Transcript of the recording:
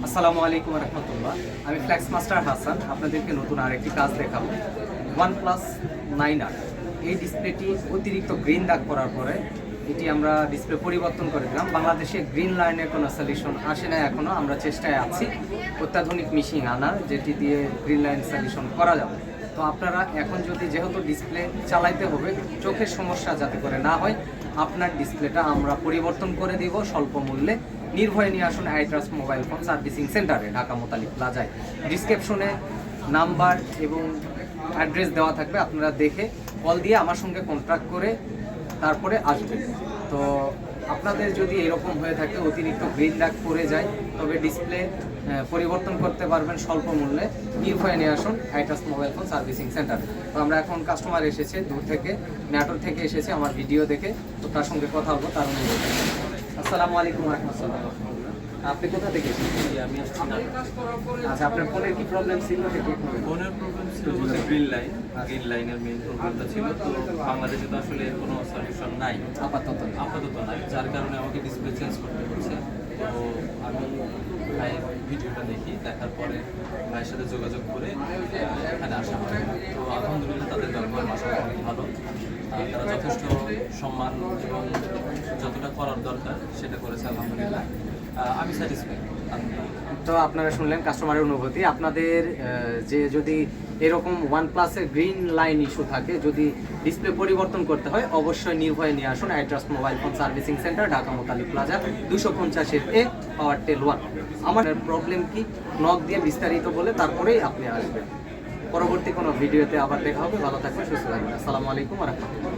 আসসালামু আলাইকুম রহমতুল্লাহ। আমি ফ্লেক্স মাস্টার হাসান আপনাদেরকে নতুন আরেকটি কাজ দেখাবো। OnePlus 9R এই ডিসপ্লেটি অতিরিক্ত গ্রিন দাগ করার পরে এটি আমরা ডিসপ্লে পরিবর্তন করে দিলাম। বাংলাদেশে গ্রিন লাইনের কোনো সলিউশন আসে না এখনও। আমরা চেষ্টায় আছি অত্যাধুনিক মেশিন আনার, যেটি দিয়ে গ্রিন লাইন সলিউশন করা যাবে। তো আপনারা এখন যদি যেহেতু ডিসপ্লে চালাইতে হবে, চোখের সমস্যা যাতে করে না হয়, আপনার ডিসপ্লেটা আমরা পরিবর্তন করে দিব স্বল্প মূল্যে। নির্ভয়ে নিয়ে আসুন আইট্রাস্ট মোবাইল ফোন সার্ভিসিং সেন্টারে, ঢাকা মোতালিক প্লাজায়। ডিসক্রিপশনে নাম্বার এবং অ্যাড্রেস দেওয়া থাকবে, আপনারা দেখে কল দিয়ে আমার সঙ্গে কন্ট্যাক্ট করে তারপরে আসবেন। তো আপনাদের যদি এরকম হয়ে থাকে, অতিরিক্ত গ্রিন দাগ পড়ে যায়, তবে ডিসপ্লে পরিবর্তন করতে পারবেন স্বল্প মূল্যে। নির্ভয়ে নিয়ে আসুন iTrust mobile phone servicing centre. তো আমরা এখন কাস্টমার এসেছে দূর থেকে, ন্যাটোর থেকে এসেছে আমার ভিডিও দেখে। তো তার সঙ্গে কথা বলবো, তার অনুরোধ। আসসালামু আলাইকুম রহমতুল্লাহ। আপনি কোথা থেকে এসেছেন? আমি আসছি না। আচ্ছা, আপনার ফোনের কি প্রবলেম ছিল? ফোনের প্রবলেম ছিল বলতে গ্রিন লাইনের মেইন প্রবলেমটা ছিল। তো বাংলাদেশে তো আসলে কোনো সলিউশন নাই, আপাতত আপাতত নাই, যার কারণে আমাকে ডিসপ্লে চেঞ্জ করতে হচ্ছে। তো আমি ভাইয়ের ভিডিওটা দেখি, দেখার পরে ভাইয়ের সাথে যোগাযোগ করে এখানে আসা হয়। তো আলহামদুলিল্লাহ তাদের ব্যবহার আসলে অনেক ভালো। তারা যথেষ্ট সম্মান এবং যতটা করার দরকার সেটা করেছে আলহামদুলিল্লাহ। আমি স্যাটিসফাই। তো আপনারা শুনলেন কাস্টমারের অনুভূতি। আপনাদের যে যদি এরকম OnePlus-এর গ্রিন লাইন ইস্যু থাকে, যদি ডিসপ্লে পরিবর্তন করতে হয়, অবশ্যই নির্ভয়ে নিয়ে আসুন iTrust mobile phone servicing centre, Dhaka Motalik plaza, 250A power টেল 1। আমার প্রবলেম কি, নক দিয়ে বিস্তারিত বলে তারপরেই আপনি আসবেন। পরবর্তী কোনো ভিডিওতে আবার দেখা হবে। ভালো থাকবেন, সুস্থ থাকবেন। আসসালামু আলাইকুম ওয়া রাহমাতুল্লাহ।